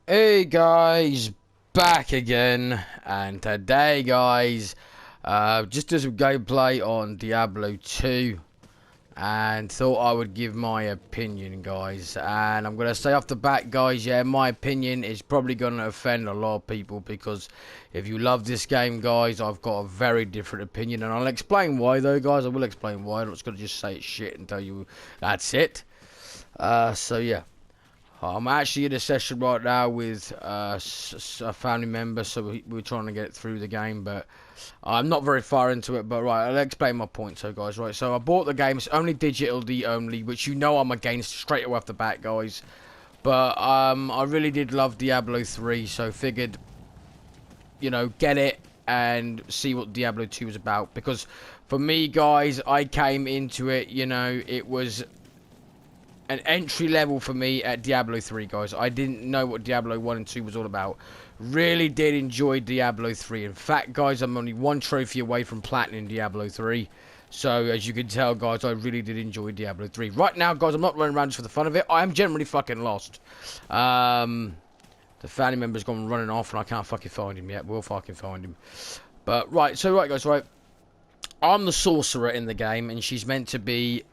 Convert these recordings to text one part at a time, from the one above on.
Hey guys, back again, and today guys, just did some gameplay on Diablo 2, and thought I would give my opinion guys, and I'm going to say off the bat guys, yeah, my opinion is probably going to offend a lot of people, because if you love this game guys, I've got a very different opinion, and I'll explain why though guys. I will explain why. I'm not going to just say it's shit and tell you that's it. So yeah. I'm actually in a session right now with a family member, so we're trying to get through the game, but I'm not very far into it. But right, I'll explain my point, so guys. Right, so I bought the game. It's only digital D only, which you know I'm against straight away off the bat, guys. But I really did love Diablo 3, so figured, you know, get it and see what Diablo 2 was about. Because for me, guys, I came into it, you know, it was an entry level for me at Diablo 3, guys. I didn't know what Diablo 1 and 2 was all about. Really did enjoy Diablo 3. In fact, guys, I'm only one trophy away from platinum Diablo 3. So, as you can tell, guys, I really did enjoy Diablo 3. Right now, guys, I'm not running around just for the fun of it. I am generally fucking lost. The family member's gone running off and I can't fucking find him yet. We'll fucking find him. But, right, so, right, guys, right. I'm the sorcerer in the game, and she's meant to be,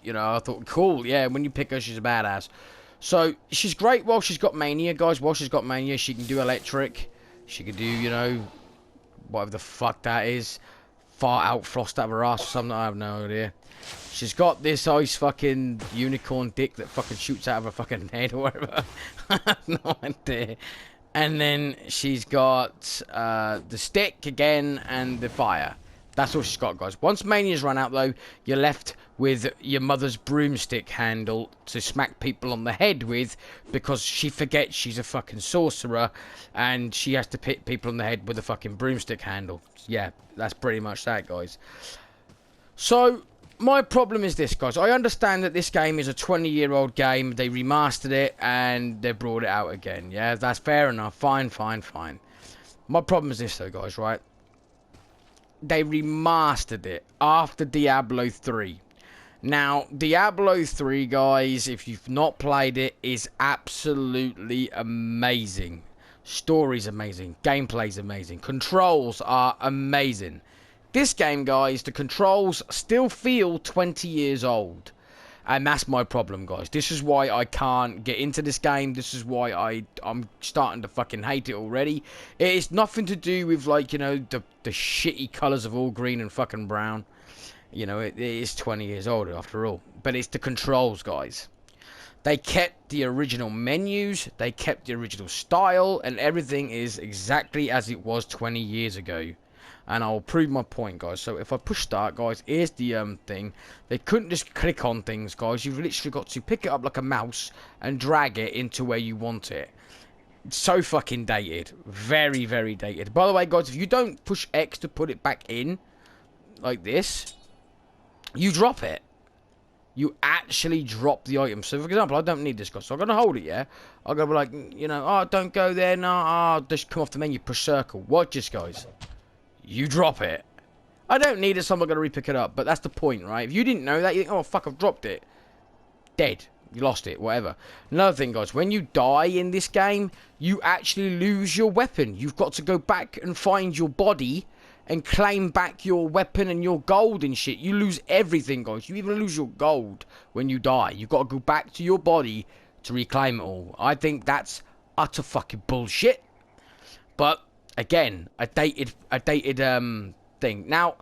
you know, I thought, cool, yeah, when you pick her, she's a badass. So, she's great while she's got mania, guys. While she's got mania, she can do electric. She can do, you know, whatever the fuck that is. Fart out, frost out of her ass or something, I have no idea. She's got this ice fucking unicorn dick that fucking shoots out of her fucking head or whatever. I have no idea. And then she's got the stick again and the fire. That's all she's got, guys. Once mania's run out, though, you're left with your mother's broomstick handle to smack people on the head with, because she forgets she's a fucking sorcerer and she has to hit people on the head with a fucking broomstick handle. Yeah, that's pretty much that, guys. So, my problem is this, guys. I understand that this game is a 20-year-old game. They remastered it and they brought it out again. Yeah, that's fair enough. Fine, fine, fine. My problem is this, though, guys, right? They remastered it after Diablo 3. Now, Diablo 3, guys, if you've not played it, is absolutely amazing. Story's amazing. Gameplay's amazing. Controls are amazing. This game, guys, the controls still feel 20 years old. And that's my problem, guys. This is why I can't get into this game. This is why I'm starting to fucking hate it already. It is nothing to do with, like, you know, the shitty colours of all green and fucking brown. You know, it is 20 years old after all. But it's the controls, guys. They kept the original menus. They kept the original style. And everything is exactly as it was 20 years ago. And I'll prove my point, guys. So if I push start, guys, here's the thing. They couldn't just click on things, guys. You've literally got to pick it up like a mouse and drag it into where you want it. It's so fucking dated. Very, very dated. By the way, guys, if you don't push X to put it back in, like this, you drop it. You actually drop the item. So, for example, I don't need this, guys. So I'm going to hold it, yeah? I'm going to be like, you know, oh, don't go there. No, oh, just come off the menu, push circle. Watch this, guys. You drop it. I don't need it, so I'm not going to re-pick it up. But that's the point, right? If you didn't know that, you think, oh, fuck, I've dropped it. Dead. You lost it, whatever. Another thing, guys, when you die in this game, you actually lose your weapon. You've got to go back and find your body and claim back your weapon and your gold and shit. You lose everything, guys. You even lose your gold when you die. You've got to go back to your body to reclaim it all. I think that's utter fucking bullshit. But again, a dated thing. Now,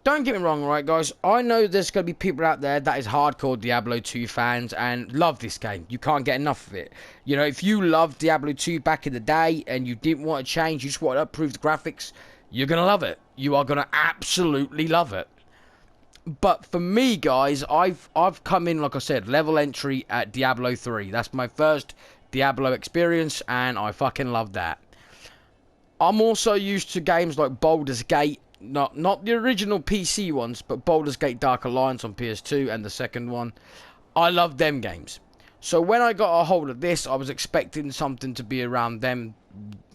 don't get me wrong, right, guys? I know there's going to be people out there that is hardcore Diablo 2 fans and love this game. You can't get enough of it. You know, if you loved Diablo 2 back in the day and you didn't want to change, you just want to improve the graphics, you're going to love it. You are going to absolutely love it. But for me, guys, I've come in, like I said, level entry at Diablo 3. That's my first Diablo experience, and I fucking love that. I'm also used to games like Baldur's Gate, not the original PC ones, but Baldur's Gate Dark Alliance on PS2 and the second one. I love them games. So when I got a hold of this, I was expecting something to be around them,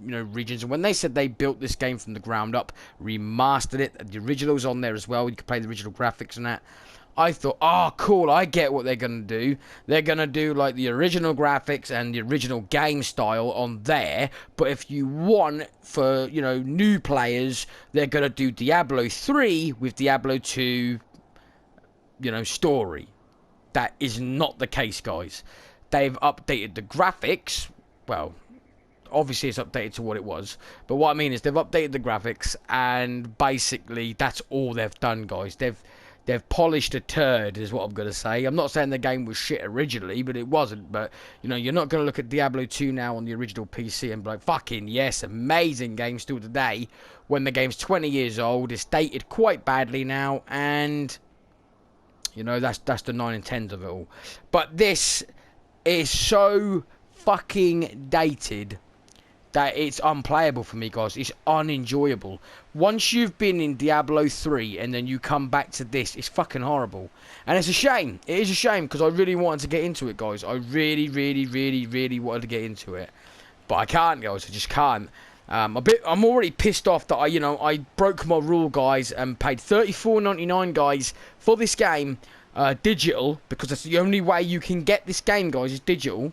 you know, regions. And when they said they built this game from the ground up, remastered it, the original's on there as well, you can play the original graphics and that, I thought, oh, cool, I get what they're going to do. They're going to do like the original graphics and the original game style on there. But if you want, for, you know, new players, they're going to do Diablo 3 with Diablo 2, you know, story. That is not the case, guys. They've updated the graphics. Well, obviously it's updated to what it was, but what I mean is they've updated the graphics, and basically that's all they've done, guys. They've polished a turd, is what I'm going to say. I'm not saying the game was shit originally, but it wasn't. But, you know, you're not going to look at Diablo 2 now on the original PC and be like, fucking yes, amazing game still today, when the game's 20 years old. It's dated quite badly now, and, you know, that's the 9 and 10s of it all. But this is so fucking dated that it's unplayable for me, guys. It's unenjoyable. Once you've been in Diablo 3 and then you come back to this, it's fucking horrible. And it's a shame. It is a shame, because I really wanted to get into it, guys. I really, really, really, really wanted to get into it. But I can't, guys. I just can't. I'm already pissed off that I broke my rule, guys, and paid $34.99, guys, for this game, digital, because that's the only way you can get this game, guys, is digital.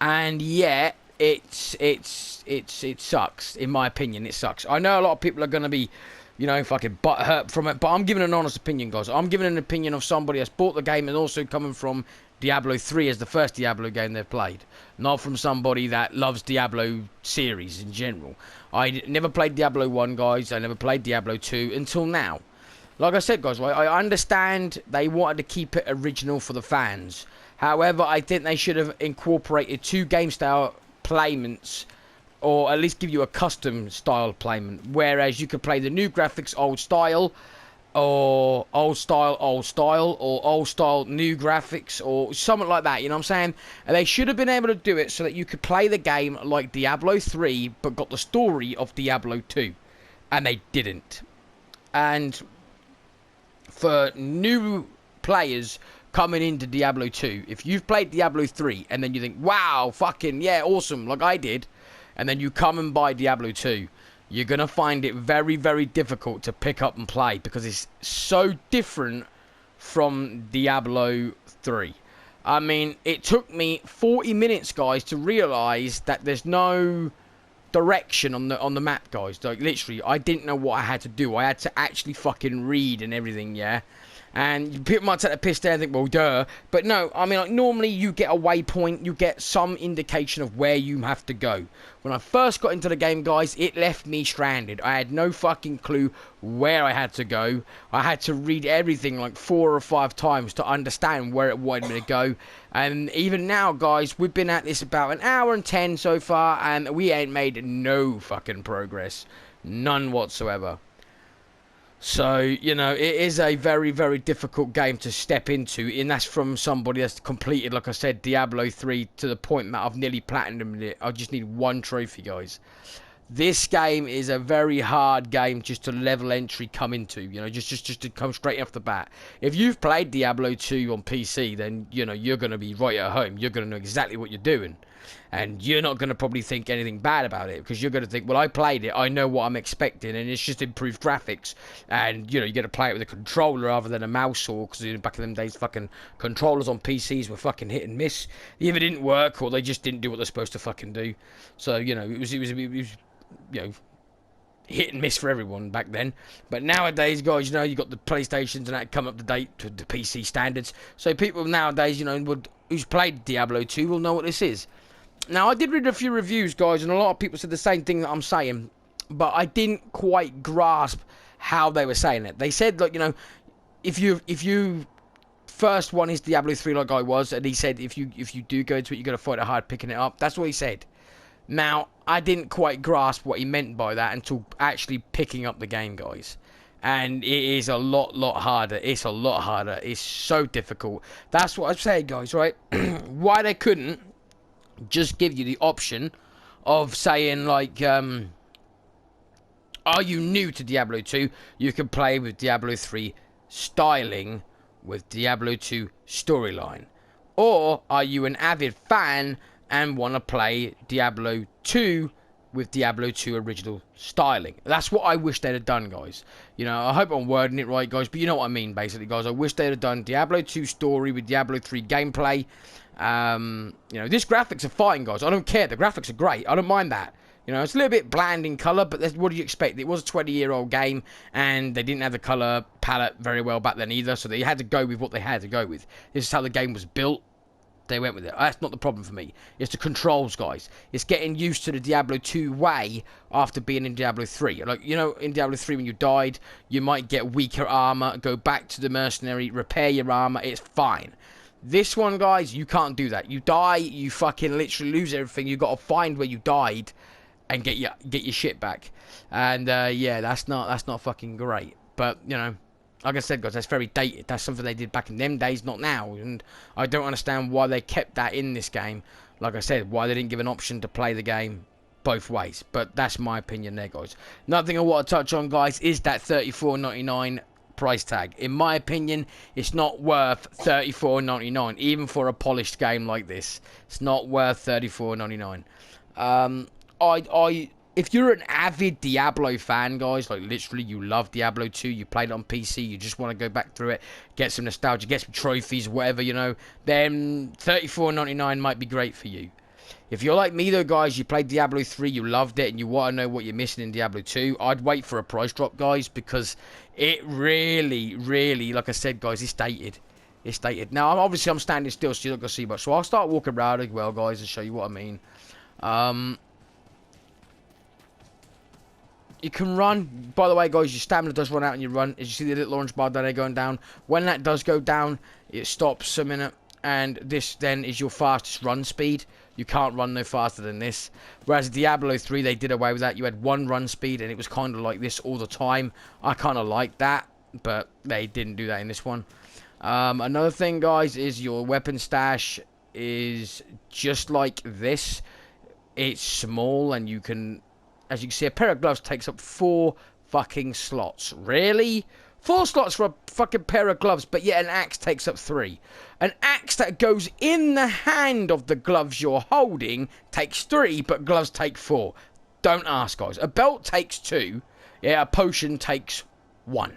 And yeah, it sucks. In my opinion, it sucks. I know a lot of people are going to be, you know, fucking butthurt from it, but I'm giving an honest opinion, guys. I'm giving an opinion of somebody that's bought the game and also coming from Diablo 3 as the first Diablo game they've played, not from somebody that loves Diablo series in general. I never played Diablo 1, guys. I never played Diablo 2 until now. Like I said, guys, right, I understand they wanted to keep it original for the fans. However, I think they should have incorporated 2 game style placements, or at least give you a custom style placement, whereas you could play the new graphics old style, or old style, or old style new graphics, or something like that, you know what I'm saying? And they should have been able to do it so that you could play the game like Diablo 3 but got the story of Diablo 2, and they didn't. And for new players coming into Diablo 2, if you've played Diablo 3 and then you think, wow, fucking yeah, awesome, like I did, and then you come and buy Diablo 2, you're going to find it very, very difficult to pick up and play, because it's so different from Diablo 3. I mean, it took me 40 minutes, guys, to realise that there's no direction on the map, guys. Like, literally, I didn't know what I had to do. I had to actually fucking read and everything, yeah? And people might take the piss there and think, well, duh. But no, I mean, like, normally you get a waypoint, you get some indication of where you have to go. When I first got into the game, guys, it left me stranded. I had no fucking clue where I had to go. I had to read everything like 4 or 5 times to understand where it wanted me to go. And even now, guys, we've been at this about an hour and 10 so far, and we ain't made no fucking progress. None whatsoever. So, you know, it is a very, very difficult game to step into, and that's from somebody that's completed, like I said, Diablo 3 to the point that I've nearly platinumed it. I just need 1 trophy, guys. This game is a very hard game just to level entry come into, you know, just to come straight off the bat. If you've played Diablo 2 on PC, then, you know, you're going to be right at home. You're going to know exactly what you're doing. And you're not going to probably think anything bad about it, because you're going to think, well, I played it, I know what I'm expecting, and it's just improved graphics. And, you know, you get to play it with a controller rather than a mouse, or, because back in them days, fucking controllers on PCs were fucking hit and miss. They either didn't work, or they just didn't do what they're supposed to fucking do. So, you know, it was you know, hit and miss for everyone back then. But nowadays, guys, you know, you got the PlayStations and that come up to date to the PC standards. So people nowadays, you know, who's played Diablo 2 will know what this is. Now, I did read a few reviews, guys, and a lot of people said the same thing that I'm saying, but I didn't quite grasp how they were saying it. They said, like, you know, if you first one is Diablo 3 like I was, and he said if you do go into it, you got to fight it hard picking it up. That's what he said. Now, I didn't quite grasp what he meant by that until actually picking up the game, guys. And it is a lot harder. It's a lot harder. It's so difficult. That's what I'm saying, guys, right? Why they couldn't just give you the option of saying, like, are you new to Diablo 2? You can play with Diablo 3 styling with Diablo 2 storyline. Or are you an avid fan and want to play Diablo 2 with Diablo 2 original styling. That's what I wish they'd have done, guys. You know, I hope I'm wording it right, guys, but you know what I mean, basically, guys. I wish they'd have done Diablo 2 story with Diablo 3 gameplay. You know, this graphics are fine, guys. I don't care. The graphics are great. I don't mind that. You know, it's a little bit bland in colour, but what do you expect? It was a 20-year-old game, and they didn't have the colour palette very well back then either, so they had to go with what they had to go with. This is how the game was built. They went with it. That's not the problem for me. It's the controls, guys. It's getting used to the Diablo 2 way after being in Diablo 3. Like, you know, in Diablo 3 when you died, you might get weaker armor, go back to the mercenary, repair your armor. It's fine. This one, guys, you can't do that. You die, you fucking literally lose everything. You got to find where you died and get your shit back. And yeah, that's not fucking great. But you know, like I said, guys, that's very dated. That's something they did back in them days, not now. And I don't understand why they kept that in this game. Like I said, why they didn't give an option to play the game both ways. But that's my opinion there, guys. Another thing I want to touch on, guys, is that $34.99 price tag. In my opinion, it's not worth $34.99, even for a polished game like this. It's not worth $34.99. If you're an avid Diablo fan, guys, like literally you love Diablo 2, you played it on PC, you just want to go back through it, get some nostalgia, get some trophies, whatever, you know, then $34.99 might be great for you. If you're like me though, guys, you played Diablo 3, you loved it, and you want to know what you're missing in Diablo 2, I'd wait for a price drop, guys, because it really, like I said, guys, it's dated. It's dated. Now, obviously, I'm standing still, so you're not going to see much, so I'll start walking around as well, guys, and show you what I mean. You can run. By the way, guys, your stamina does run out and you run. As you see the little orange bar down there going down. When that does go down, it stops a minute. And this then is your fastest run speed. You can't run no faster than this. Whereas Diablo 3, they did away with that. You had one run speed and it was kind of like this all the time. I kind of like that, but they didn't do that in this one. Another thing, guys, is your weapon stash is just like this. It's small and you can... As you can see, a pair of gloves takes up 4 fucking slots. Really? 4 slots for a fucking pair of gloves, but yet an axe takes up 3. An axe that goes in the hand of the gloves you're holding takes 3, but gloves take 4. Don't ask, guys. A belt takes 2. Yeah, a potion takes 1.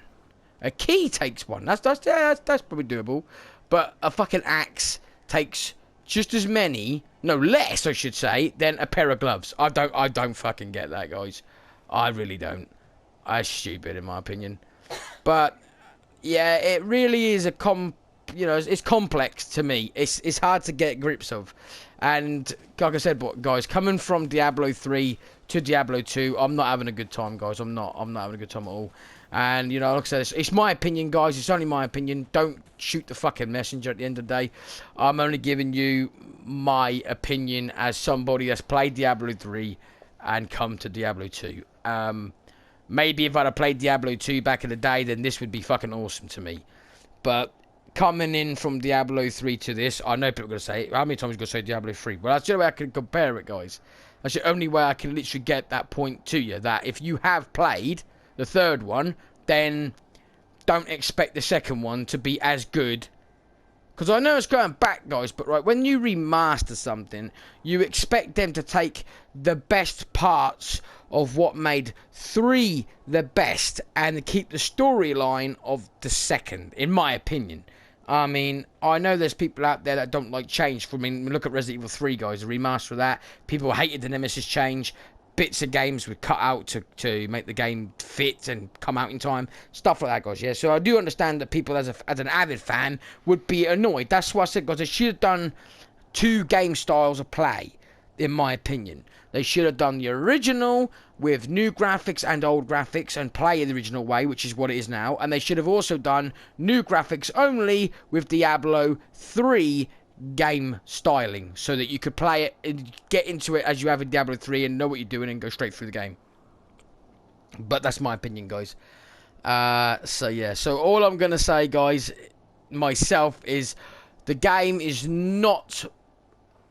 A key takes 1. That's probably doable. But a fucking axe takes just as many, no, less, I should say, than a pair of gloves. I don't fucking get that, guys. I really don't. That's stupid, in my opinion. But yeah, it really is you know, it's complex to me. It's hard to get grips of. And like I said, guys, coming from Diablo 3 to Diablo 2, I'm not having a good time, guys. I'm not having a good time at all. And, you know, like I said, it's my opinion, guys. It's only my opinion. Don't shoot the fucking messenger at the end of the day. I'm only giving you my opinion as somebody that's played Diablo 3 and come to Diablo 2. Maybe if I'd have played Diablo 2 back in the day, then this would be fucking awesome to me. But coming in from Diablo 3 to this, I know people are going to say, how many times are you going to say Diablo 3? Well, that's the only way I can compare it, guys. That's the only way I can literally get that point to you, that if you have played the third one, then don't expect the second one to be as good. Because I know it's going back, guys, but right, when you remaster something, you expect them to take the best parts of what made 3 the best and keep the storyline of the second, in my opinion. I mean, I know there's people out there that don't like change. I mean, look at Resident Evil 3, guys, the remaster of that. People hated the Nemesis change. Bits of games were cut out to make the game fit and come out in time. Stuff like that, guys, yeah. So I do understand that people, as an avid fan, would be annoyed. That's why I said, guys, they should have done 2 game styles of play, in my opinion. They should have done the original with new graphics and old graphics and play the original way, which is what it is now. And they should have also done new graphics only with Diablo 3 game styling, so that you could play it and get into it as you have in Diablo 3 and know what you're doing and go straight through the game. But that's my opinion, guys. So yeah, so all I'm going to say, guys, myself, is the game is not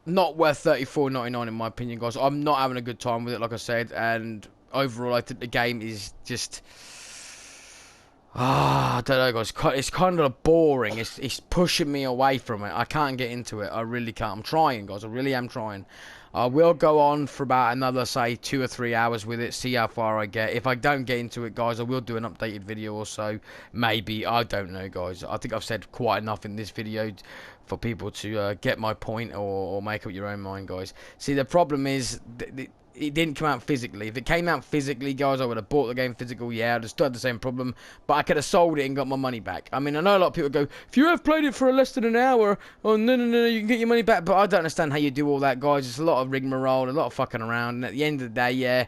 worth $34.99 in my opinion, guys. I'm not having a good time with it, like I said, and overall I think the game is just... I don't know, guys. It's kind of boring. It's pushing me away from it. I can't get into it. I really can't. I'm trying, guys. I really am trying. I will go on for about another, say, 2 or 3 hours with it, see how far I get. If I don't get into it, guys, I will do an updated video or so. Maybe, I don't know, guys. I think I've said quite enough in this video for people to get my point or make up your own mind, guys. See, the problem is it didn't come out physically. If it came out physically, guys, I would have bought the game physical. Yeah, I'd have still had the same problem, but I could have sold it and got my money back. I mean, I know a lot of people go, if you have played it for less than an hour, oh, no, you can get your money back. But I don't understand how you do all that, guys. It's a lot of rigmarole, a lot of fucking around. And at the end of the day, yeah,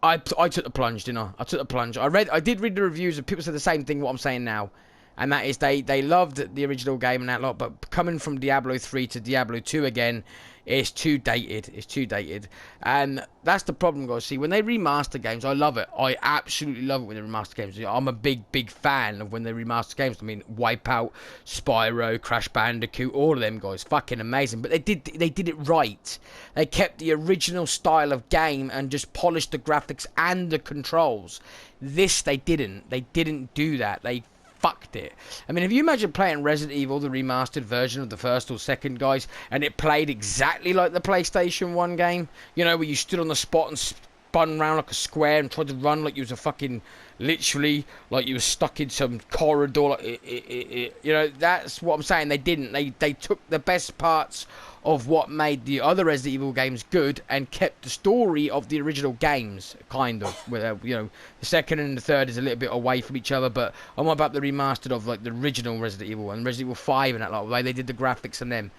I took the plunge, didn't I? I took the plunge. I did read the reviews, and people said the same thing what I'm saying now. And that is they loved the original game and that lot, but coming from Diablo 3 to Diablo 2 again, it's too dated. It's too dated. And that's the problem, guys. See, when they remaster games, I love it. I absolutely love it when they remaster games. I'm a big fan of when they remaster games. I mean, Wipeout, Spyro, Crash Bandicoot, all of them, guys. Fucking amazing. But they did it right. They kept the original style of game and just polished the graphics and the controls. This, they didn't. They didn't do that. They fucked it. I mean, if you imagine playing Resident Evil, the remastered version of the first or second, guys, and it played exactly like the PlayStation 1 game, you know, where you stood on the spot and spun around like a square and tried to run like you was a fucking, literally, like you were stuck in some corridor, like, you know, that's what I'm saying. They didn't. They took the best parts of what made the other Resident Evil games good and kept the story of the original games, kind of. Where, you know, the second and the third is a little bit away from each other, but I'm about the remastered of like the original Resident Evil and Resident Evil 5 and that, like the way they did the graphics and them.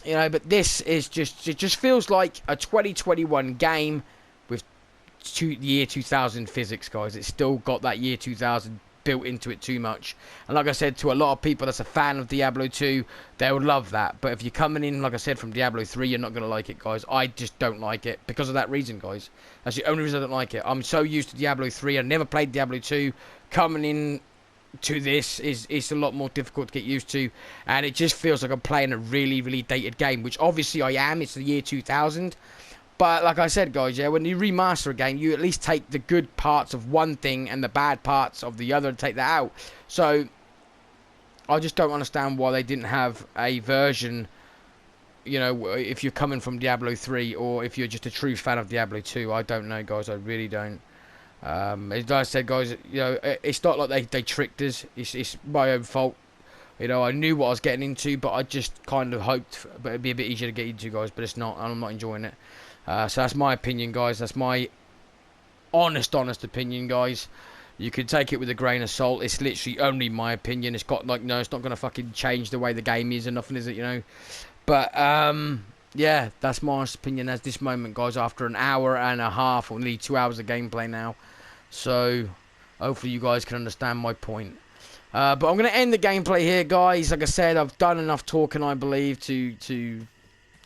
You know, but this is just, it just feels like a 2021 game with year 2000 physics, guys. It's still got that year 2000 built into it too much. And like I said, to a lot of people that's a fan of Diablo 2, they would love that. But if you're coming in, like I said, from Diablo 3, you're not going to like it, guys. I just don't like it because of that reason, guys. That's the only reason I don't like it. I'm so used to Diablo 3. I never played Diablo 2. Coming in to this is a lot more difficult to get used to, and it just feels like I'm playing a really dated game, which obviously I am. It's the year 2000. But like I said, guys, yeah, when you remaster a game, you at least take the good parts of one thing and the bad parts of the other and take that out. So I just don't understand why they didn't have a version, you know, if you're coming from Diablo 3 or if you're just a true fan of Diablo 2. I don't know, guys. I really don't. As I said, guys, you know, it's not like they tricked us. It's my own fault. You know, I knew what I was getting into, but I just kind of hoped but it'd be a bit easier to get into, guys. But it's not, and I'm not enjoying it. So that's my opinion, guys. That's my honest opinion, guys. You can take it with a grain of salt. It's literally only my opinion. It's got, like, no, it's not going to fucking change the way the game is or nothing, is it, you know? But, yeah, that's my honest opinion at this moment, guys, after an hour and a half or nearly 2 hours of gameplay now. So, hopefully you guys can understand my point. But I'm going to end the gameplay here, guys. Like I said, I've done enough talking, I believe, to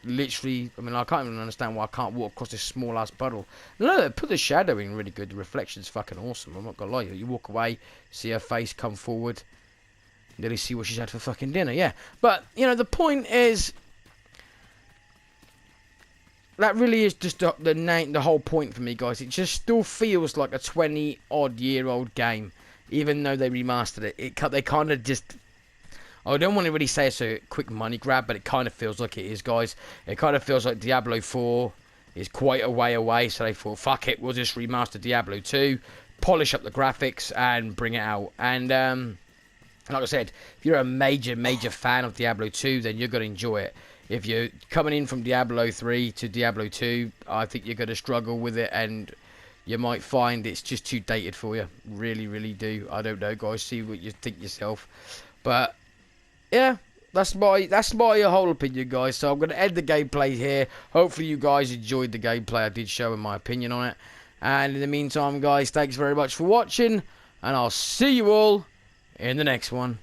literally, I mean, I can't even understand why I can't walk across this small ass puddle. No, they put the shadowing really good. The reflection's fucking awesome. I'm not gonna lie. You walk away, see her face come forward, nearly see what she's had for fucking dinner. Yeah, but you know, the point is that really is just the whole point for me, guys. It just still feels like a 20-odd-year-old game, even though they remastered it. They kind of just, I don't want to really say it's a quick money grab, but it kind of feels like it is, guys. It kind of feels like Diablo 4 is quite a way away, so they thought, fuck it, we'll just remaster Diablo 2, polish up the graphics, and bring it out. And, like I said, if you're a major fan of Diablo 2, then you're going to enjoy it. If you're coming in from Diablo 3 to Diablo 2, I think you're going to struggle with it, and you might find it's just too dated for you. Really do. I don't know, guys. See what you think yourself. But yeah, that's my whole opinion, guys. So I'm going to end the gameplay here. Hopefully you guys enjoyed the gameplay I did show and my opinion on it. And in the meantime, guys, thanks very much for watching. And I'll see you all in the next one.